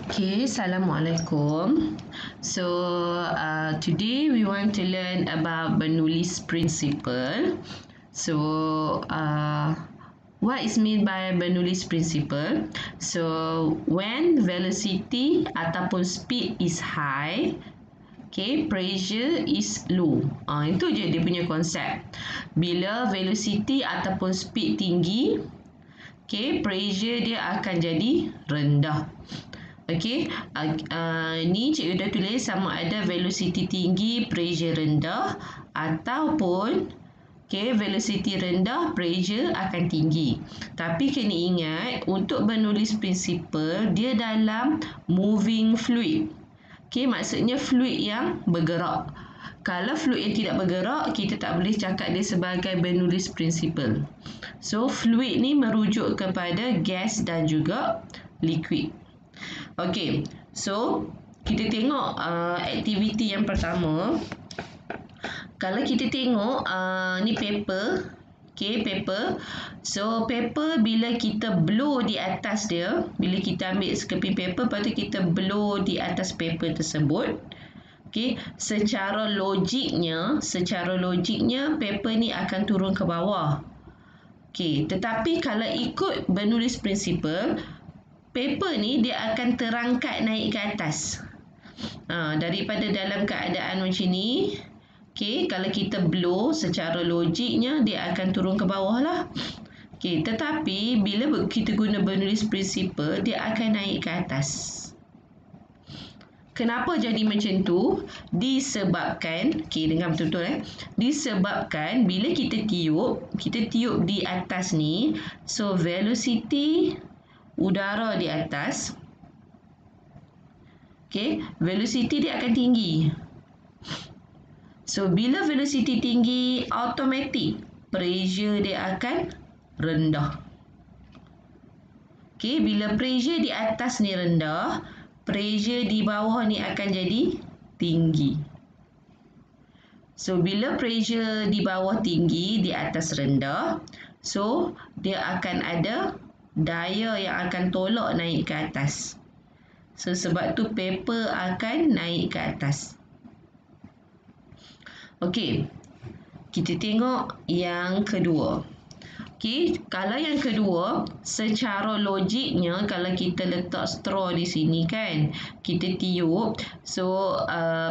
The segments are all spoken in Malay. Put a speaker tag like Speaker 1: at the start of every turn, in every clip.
Speaker 1: Okay, Assalamualaikum. So, today we want to learn about Bernoulli's principle. So, what is mean by Bernoulli's principle? So, when velocity ataupun speed is high, okay, pressure is low. Itu je dia punya konsep. Bila velocity ataupun speed tinggi, okay, pressure dia akan jadi rendah. Okey, ni cikgu dah tulis sama ada velocity tinggi, pressure rendah ataupun velocity rendah, pressure akan tinggi. Tapi kena ingat untuk Bernoulli's principle dia dalam moving fluid. Okey, maksudnya fluid yang bergerak. Kalau fluid yang tidak bergerak, kita tak boleh cakap dia sebagai Bernoulli's principle. So, fluid ni merujuk kepada gas dan juga liquid. Okey, so kita tengok aktiviti yang pertama. Kalau kita tengok ni paper, paper. So paper bila kita blow di atas dia, bila kita ambil sekeping paper, lepas tu kita blow di atas paper tersebut. Okey, secara logiknya paper ni akan turun ke bawah. Okey, tetapi kalau ikut Bernoulli's principle, paper ni dia akan terangkat naik ke atas. Daripada dalam keadaan macam ni, kalau kita blow secara logiknya dia akan turun ke bawah lah. Tetapi bila kita guna Bernoulli's principle, dia akan naik ke atas. Kenapa jadi macam tu? Disebabkan, dengar betul-betul disebabkan bila kita tiup di atas ni, so velocity udara di atas, velocity dia akan tinggi. So, bila velocity tinggi, automatik pressure dia akan rendah. Bila pressure di atas ni rendah, pressure di bawah ni akan jadi tinggi. So, bila pressure di bawah tinggi, di atas rendah, so dia akan ada daya yang akan tolak naik ke atas. So, sebab tu paper akan naik ke atas. Okey, kita tengok yang kedua. Kalau yang kedua, secara logiknya kalau kita letak straw di sini kan, kita tiup, so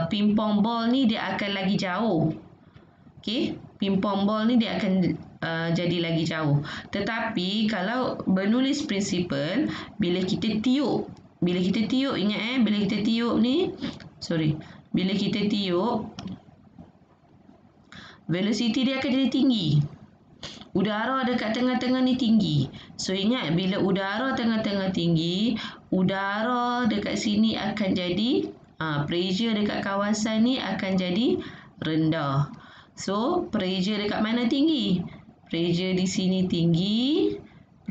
Speaker 1: pingpong ball ni dia akan lagi jauh. Pingpong ball ni dia akan jadi lagi jauh. Tetapi kalau Bernoulli's principle, bila kita tiup ingat bila kita tiup ni, bila kita tiup, velocity dia akan jadi tinggi. Udara dekat tengah-tengah ni tinggi. So ingat, bila udara tengah-tengah tinggi, udara dekat sini akan jadi pressure dekat kawasan ni akan jadi rendah. So, pressure dekat mana tinggi? Pressure di sini tinggi,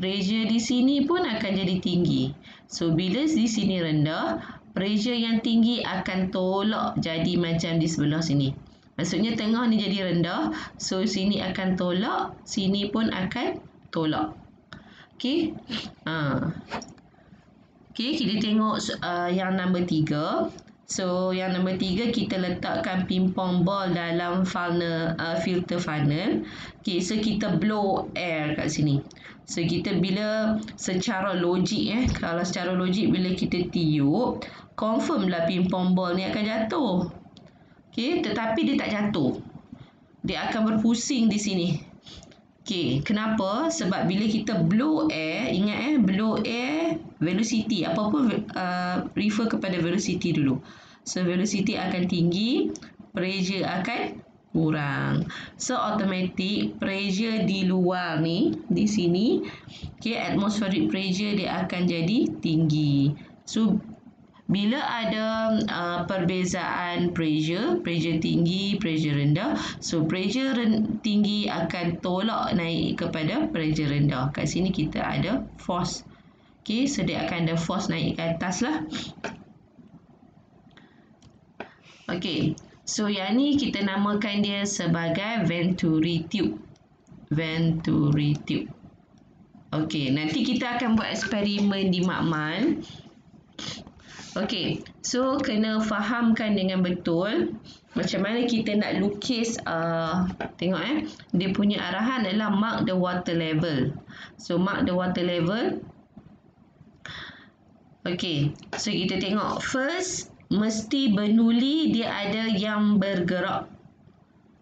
Speaker 1: pressure di sini pun akan jadi tinggi. So, bila di sini rendah, pressure yang tinggi akan tolak jadi macam di sebelah sini. Maksudnya tengah ni jadi rendah, so sini akan tolak, sini pun akan tolak. Kita tengok yang nombor 3. So, yang nombor 3 kita letakkan pingpong ball dalam filter funnel. So kita blow air kat sini. So kita bila secara logik kalau secara logik bila kita tiup, confirm lah pingpong ball ni akan jatuh. Tetapi dia tak jatuh. Dia akan berpusing di sini. Kenapa? Sebab bila kita blow air, ingat blow air, velocity, apapun refer kepada velocity dulu. So, velocity akan tinggi, pressure akan kurang. So, automatic pressure di luar ni, di sini, atmospheric pressure dia akan jadi tinggi. So, bila ada perbezaan pressure tinggi, pressure rendah, so pressure tinggi akan tolak naik kepada pressure rendah. Kat sini kita ada force. So dia akan ada force naik ke atas lah. So yang ni kita namakan dia sebagai Venturi tube. Nanti kita akan buat eksperimen di makmal. Okey, so kena fahamkan dengan betul macam mana kita nak lukis. Tengok dia punya arahan adalah mark the water level. So mark the water level. Okey, so kita tengok first mesti bernuli dia ada yang bergerak.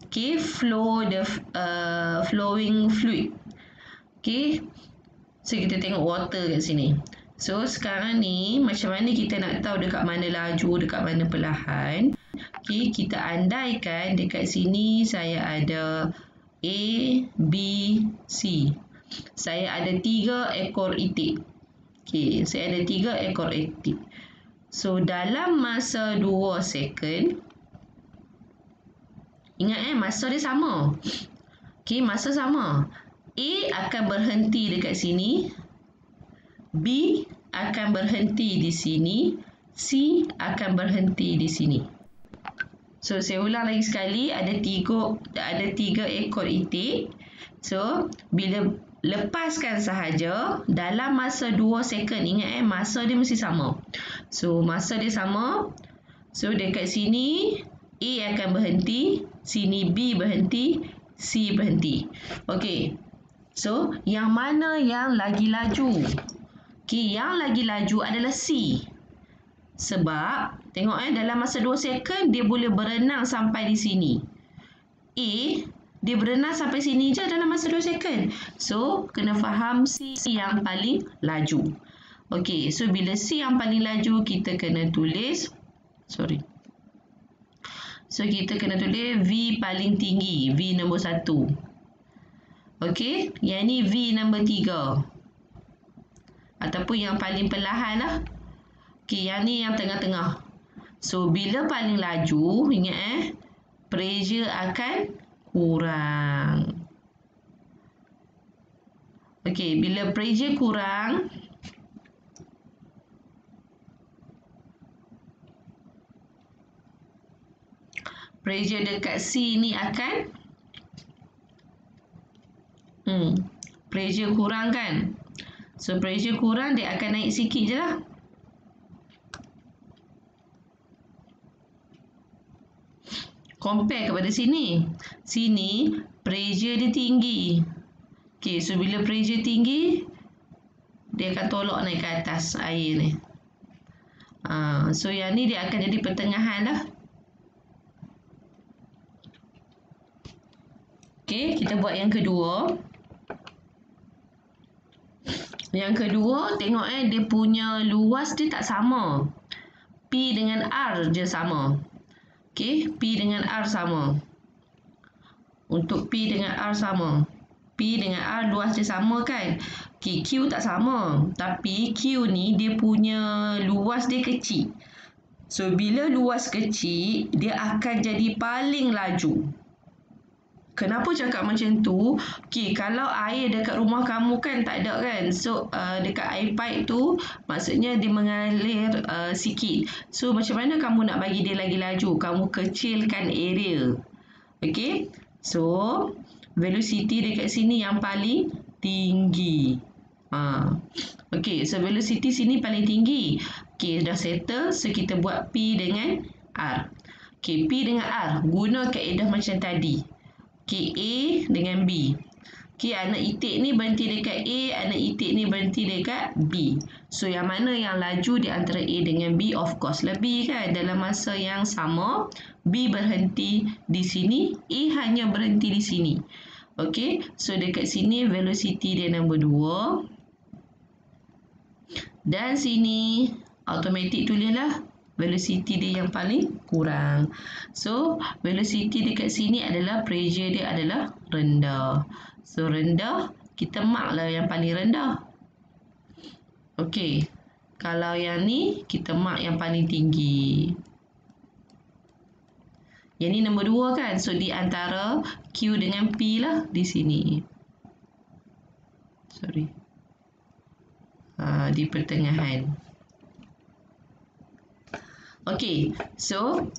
Speaker 1: Okey, flowing fluid. Okey, so kita tengok water kat sini. So sekarang ni macam mana kita nak tahu dekat mana laju, dekat mana perlahan. Okey, kita andaikan dekat sini saya ada A, B, C. Saya ada 3 ekor itik. Okey, saya ada 3 ekor itik. So dalam masa 2 second, ingat masa dia sama. Okey, masa sama. A akan berhenti dekat sini. B akan berhenti di sini. C akan berhenti di sini. So saya ulang lagi sekali, ada 3 ekor itik. So bila lepaskan sahaja dalam masa 2 second, ingat masa dia mesti sama. So masa dia sama. So dekat sini A akan berhenti, sini B berhenti, C berhenti. Okey. So yang mana yang lagi laju? Okey, yang lagi laju adalah C. Sebab tengok dalam masa 2 second dia boleh berenang sampai di sini. A dia berenang sampai sini je dalam masa 2 second. So kena faham C yang paling laju. Okey, so bila C yang paling laju kita kena tulis So kita kena tulis V paling tinggi, V nombor 1. Okey, yang ni V nombor 3. Ataupun yang paling perlahan lah. Okey, yang ni yang tengah-tengah. So, bila paling laju, ingat pressure akan kurang. Okey, bila pressure kurang, pressure dekat C ni akan pressure kurang kan? So, pressure kurang dia akan naik sikit je lah. Compare kepada sini. Sini, pressure dia tinggi. Okey, so bila pressure tinggi, dia akan tolak naik ke atas air ni. So, yang ni dia akan jadi pertengahan dah. Okey, kita buat yang kedua. Yang kedua, tengok dia punya luas dia tak sama. P dengan R je sama. Okey, P dengan R sama. Untuk P dengan R sama. P dengan R luas dia sama kan? Okey, Q tak sama. Tapi Q ni dia punya luas dia kecil. So, bila luas kecil, dia akan jadi paling laju. Kenapa cakap macam tu? Okey, kalau air dekat rumah kamu kan tak ada kan? So, dekat air pipe tu, maksudnya dia mengalir sikit. So, macam mana kamu nak bagi dia lagi laju? Kamu kecilkan area. Okey? So, velocity dekat sini yang paling tinggi. Okey, so velocity sini paling tinggi. Okey, dah settle. So, kita buat P dengan R. Okey, P dengan R. Guna kaedah macam tadi. Okey, A dengan B. Okey, anak itik ni berhenti dekat A, anak itik ni berhenti dekat B. So, yang mana yang laju di antara A dengan B? Of course lah B kan. Dalam masa yang sama, B berhenti di sini, A hanya berhenti di sini. Okey, so dekat sini velocity dia nombor 2. Dan sini, automatik tulislah velocity dia yang paling kurang. So, velocity dekat sini adalah pressure dia adalah rendah. So, rendah, kita mark lah yang paling rendah. Okey. Kalau yang ni, kita mark yang paling tinggi. Yang ni nombor 2 kan? So, di antara Q dengan P lah di sini. Di pertengahan. Okey, so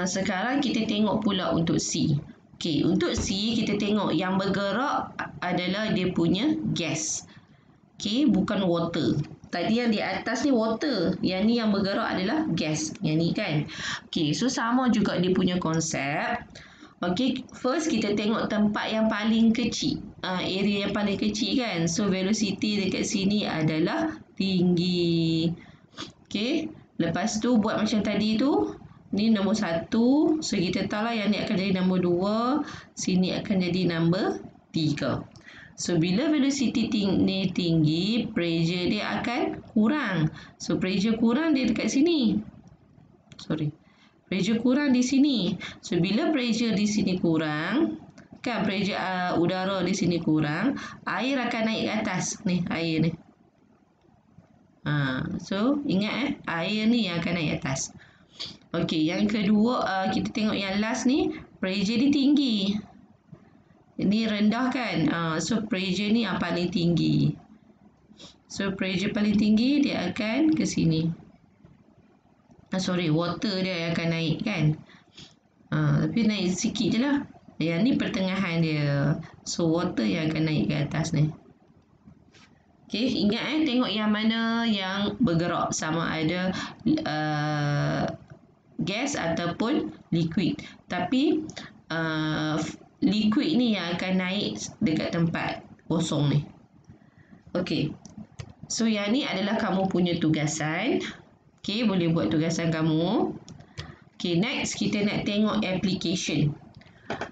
Speaker 1: sekarang kita tengok pula untuk C. Okey, untuk C kita tengok yang bergerak adalah dia punya gas. Okey, bukan water. Tadi yang di atas ni water. Yang ni yang bergerak adalah gas. Yang ni kan. Okay, so sama juga dia punya konsep. Okay, first kita tengok tempat yang paling kecil. Area yang paling kecil kan. So, velocity dekat sini adalah tinggi. Okay, lepas tu buat macam tadi tu. Ni nombor 1. So, kita tahu lah yang ni akan jadi nombor 2. Sini akan jadi nombor 3. So, bila velocity ni tinggi, pressure dia akan kurang. So, pressure kurang dia dekat sini. Pressure kurang di sini. So, bila pressure di sini kurang, kan pressure udara di sini kurang, air akan naik ke atas. Ni, air ni. So, ingat air ni yang akan naik atas. Okey, yang kedua, kita tengok yang last ni, pressure dia tinggi. Ini rendah kan? So, pressure ni yang paling tinggi. So, pressure paling tinggi dia akan ke sini. Water dia yang akan naik kan? Tapi naik sikit je lah. Yang ni pertengahan dia. So, water yang akan naik ke atas ni. Okay, ingat tengok yang mana yang bergerak. Sama ada gas ataupun liquid. Tapi, liquid ni yang akan naik dekat tempat kosong ni. Okey. So, yang ni adalah kamu punya tugasan. Okey, boleh buat tugasan kamu. Okey, next kita nak tengok application.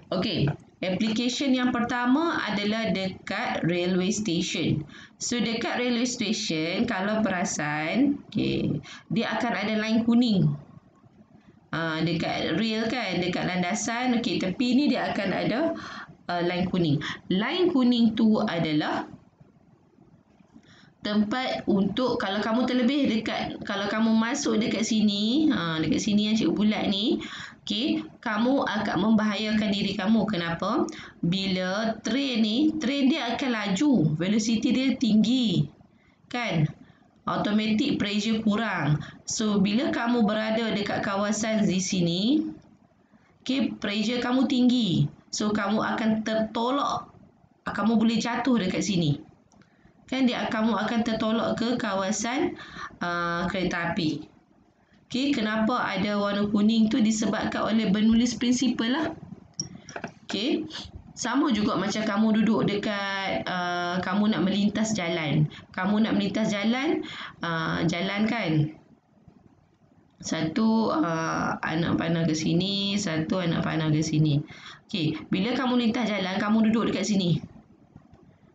Speaker 1: Okey, application yang pertama adalah dekat railway station. So, dekat railway station, kalau perasan, okey, dia akan ada line kuning. Dekat rail kan, dekat landasan, okey, tepi ni dia akan ada line kuning. Line kuning tu adalah tempat untuk kalau kamu terlebih dekat, kalau kamu masuk dekat sini yang cikgu bulat ni, okey, kamu akan membahayakan diri kamu. Kenapa? Bila train dia akan laju, velocity dia tinggi. Kan? Automatic pressure kurang. So, bila kamu berada dekat kawasan di sini, okay, pressure kamu tinggi. So, kamu akan tertolak. Kamu boleh jatuh dekat sini. Kan, kamu akan tertolak ke kawasan kereta api. Okay, kenapa ada warna kuning tu disebabkan oleh penulis prinsipal lah. Okay. Sama juga macam kamu duduk dekat, kamu nak melintas jalan. Kamu nak melintas jalan, jalan kan. Satu anak panah ke sini, satu anak panah ke sini. Okey, bila kamu lintas jalan, kamu duduk dekat sini.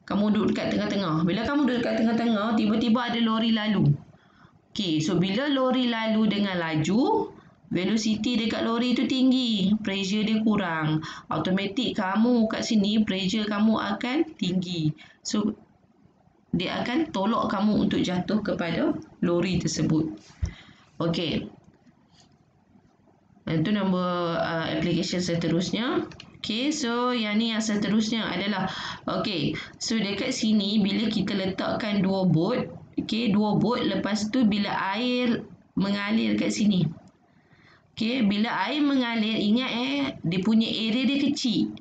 Speaker 1: Kamu duduk dekat tengah-tengah. Bila kamu duduk dekat tengah-tengah, tiba-tiba ada lori lalu. Okey, so bila lori lalu dengan laju, velocity dekat lori tu tinggi, pressure dia kurang. Automatik kamu kat sini, pressure kamu akan tinggi. So, dia akan tolak kamu untuk jatuh kepada lori tersebut. Okey. Itu nombor application seterusnya. Okey, so yang ni yang seterusnya adalah, okey, so dekat sini bila kita letakkan dua bot, okey, dua bot, lepas tu bila air mengalir kat sini. Okey, bila air mengalir, ingat dia punya area dia kecil.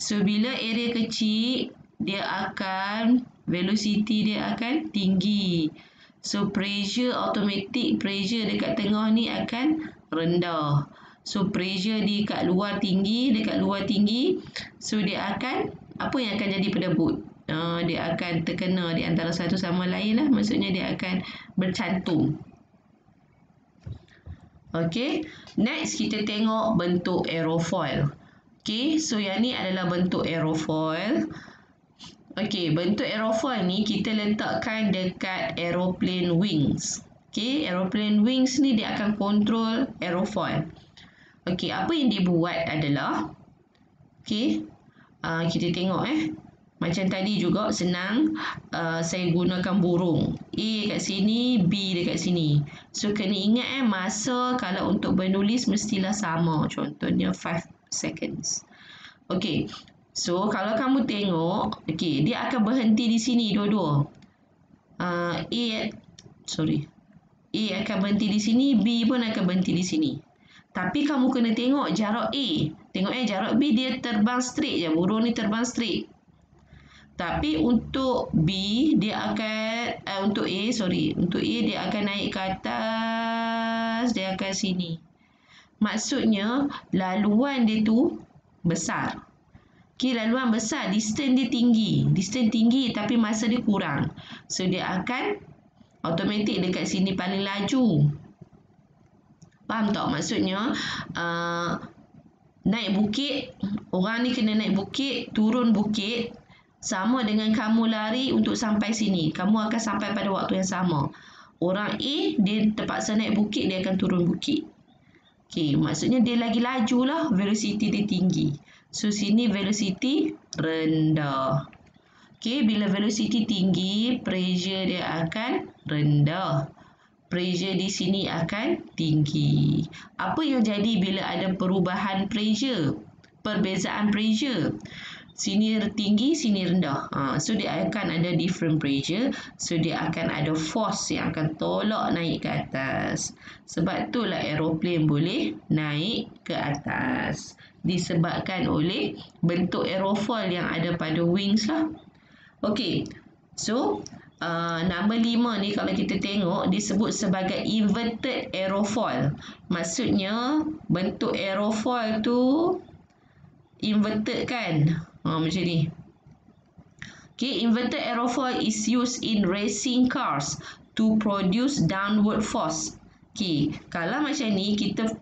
Speaker 1: So, bila area kecil, dia akan, velocity dia akan tinggi. So, pressure, automatic pressure dekat tengah ni akan rendah. So, pressure di kat luar tinggi, dekat luar tinggi. So, dia akan, apa yang akan jadi pada bot? Dia akan terkena di antara satu sama lain lah. Maksudnya, dia akan bercantum. Okey, next kita tengok bentuk aerofoil. Okey, so yang ni adalah bentuk aerofoil. Okey, bentuk aerofoil ni kita letakkan dekat aeroplane wings. Okey, aeroplane wings ni dia akan kontrol aerofoil. Okey, apa yang dia buat adalah, okey, kita tengok macam tadi juga senang, saya gunakan burung. A kat sini, B dekat sini. So, kena ingat masa kalau untuk menulis mestilah sama. Contohnya 5 seconds. Okey. So, kalau kamu tengok, okey, dia akan berhenti di sini dua-dua. A akan berhenti di sini, B pun akan berhenti di sini. Tapi kamu kena tengok jarak A. Tengok jarak B dia terbang straight je. Burung ni terbang straight. Tapi untuk B dia akan untuk A dia akan naik ke atas, dia akan sini. Maksudnya laluan dia tu besar. Okey, laluan besar, distance dia tinggi. Distance tinggi tapi masa dia kurang. So dia akan automatik dekat sini paling laju. Faham tak maksudnya? Naik bukit, orang ni kena naik bukit, turun bukit, sama dengan kamu lari untuk sampai sini. Kamu akan sampai pada waktu yang sama. Orang A, dia terpaksa naik bukit, dia akan turun bukit. Okey, maksudnya dia lagi laju lah, velocity dia tinggi. So, sini velocity rendah. Okey, bila velocity tinggi, pressure dia akan rendah. Pressure di sini akan tinggi. Apa yang jadi bila ada perubahan pressure? Perbezaan pressure. Sini tinggi, sini rendah. So, dia akan ada different pressure. So, dia akan ada force yang akan tolak naik ke atas. Sebab itulah aeroplane boleh naik ke atas. Disebabkan oleh bentuk aerofoil yang ada pada wings lah. Okey. So, nombor 5 ni kalau kita tengok disebut sebagai inverted aerofoil. Maksudnya bentuk aerofoil tu inverted kan? Macam ni. Okay, inverted aerofoil is used in racing cars to produce downward force. Okay, kalau macam ni kita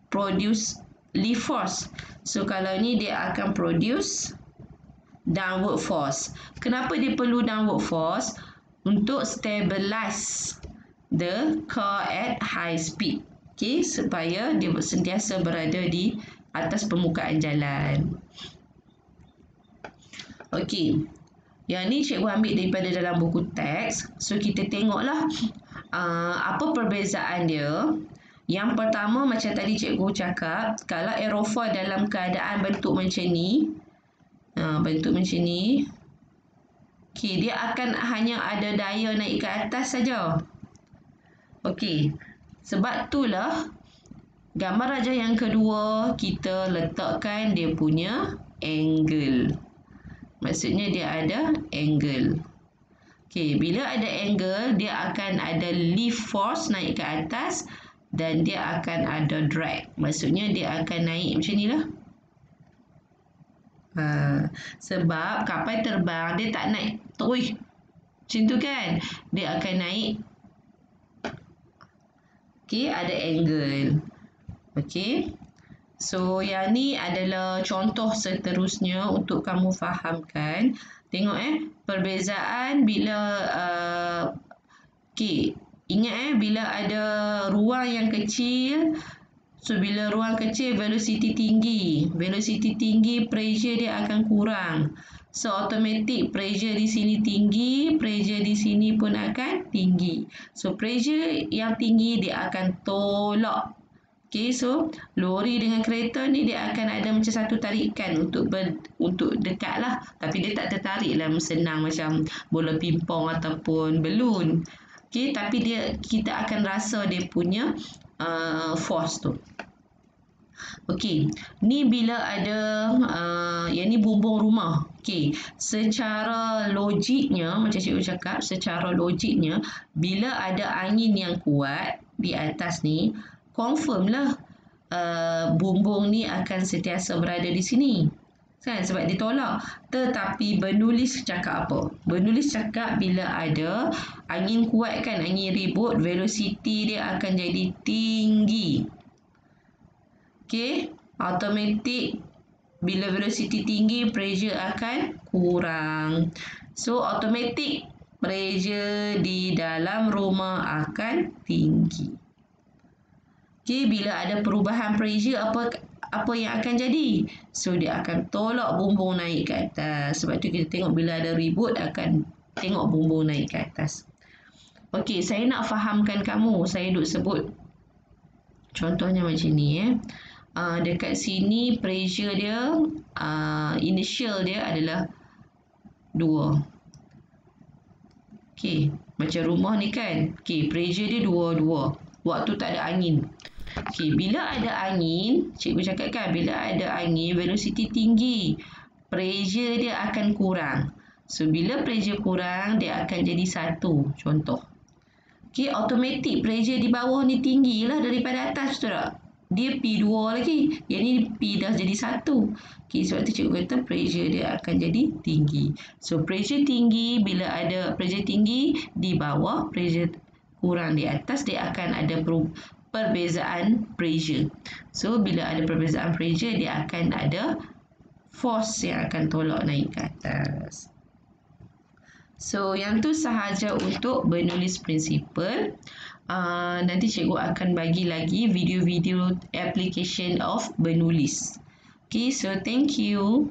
Speaker 1: produce lift force. So kalau ni dia akan produce downward force. Kenapa dia perlu downward force? Untuk stabilize the car at high speed. Okay, supaya dia sentiasa berada di atas permukaan jalan. Okey. Yang ni cikgu ambil daripada dalam buku teks. So, kita tengoklah apa perbezaan dia. Yang pertama, macam tadi cikgu cakap, kalau aerofoil dalam keadaan bentuk macam ni, bentuk macam ni, okey, dia akan hanya ada daya naik ke atas saja. Okey. Sebab itulah gambar rajah yang kedua kita letakkan dia punya angle. Maksudnya dia ada angle. Okey, bila ada angle, dia akan ada lift force naik ke atas dan dia akan ada drag. Maksudnya dia akan naik macam ni lah. Sebab kapal terbang dia tak naik terus macam tu kan. Dia akan naik. Okey, ada angle. Okey. So, yang ni adalah contoh seterusnya untuk kamu fahamkan. Tengok perbezaan bila okey, ingat bila ada ruang yang kecil. So, bila ruang kecil velocity tinggi. Velocity tinggi, pressure dia akan kurang. So, automatic pressure di sini tinggi, pressure di sini pun akan tinggi. So, pressure yang tinggi dia akan tolak. Okay, so lori dengan kereta ni dia akan ada macam satu tarikan untuk dekat lah. Tapi dia tak tertarik lah senang macam bola pimpong ataupun balloon. Okay, tapi kita akan rasa dia punya force tu. Okey, ni bila ada yang ni bumbung rumah. Okey, secara logiknya macam cikgu cakap, secara logiknya bila ada angin yang kuat di atas ni, confirm lah bumbung ni akan sentiasa berada di sini. Kan? Sebab dia tolak. Tetapi penulis cakap apa? Penulis cakap bila ada angin kuat kan, angin ribut, velocity dia akan jadi tinggi. Okey, automatik bila velocity tinggi, pressure akan kurang. So, automatik pressure di dalam rumah akan tinggi. Okey, bila ada perubahan pressure, apa yang akan jadi? So, dia akan tolak bumbung naik ke atas. Sebab tu kita tengok bila ada ribut, akan tengok bumbung naik ke atas. Okey, saya nak fahamkan kamu. Saya duk sebut contohnya macam ni. Dekat sini, pressure dia, initial dia adalah 2. Okey, macam rumah ni kan. Okey, pressure dia 2. Waktu tak ada angin. Okey, bila ada angin, cikgu cakap kan, bila ada angin, velocity tinggi, pressure dia akan kurang. So, bila pressure kurang, dia akan jadi 1. Contoh. Okay, automatic pressure di bawah ni tinggi lah daripada atas, betul tak? Dia P2 lagi. Yang ni P dah jadi 1. Okay, sebab tu cikgu kata pressure dia akan jadi tinggi. So, pressure tinggi, bila ada pressure tinggi di bawah, pressure kurang di atas, dia akan ada perbezaan pressure. So, bila ada perbezaan pressure, dia akan ada force yang akan tolak naik ke atas. So, yang tu sahaja untuk bernulis prinsipal. Nanti cikgu akan bagi lagi video-video application of bernulis. Okay, so thank you.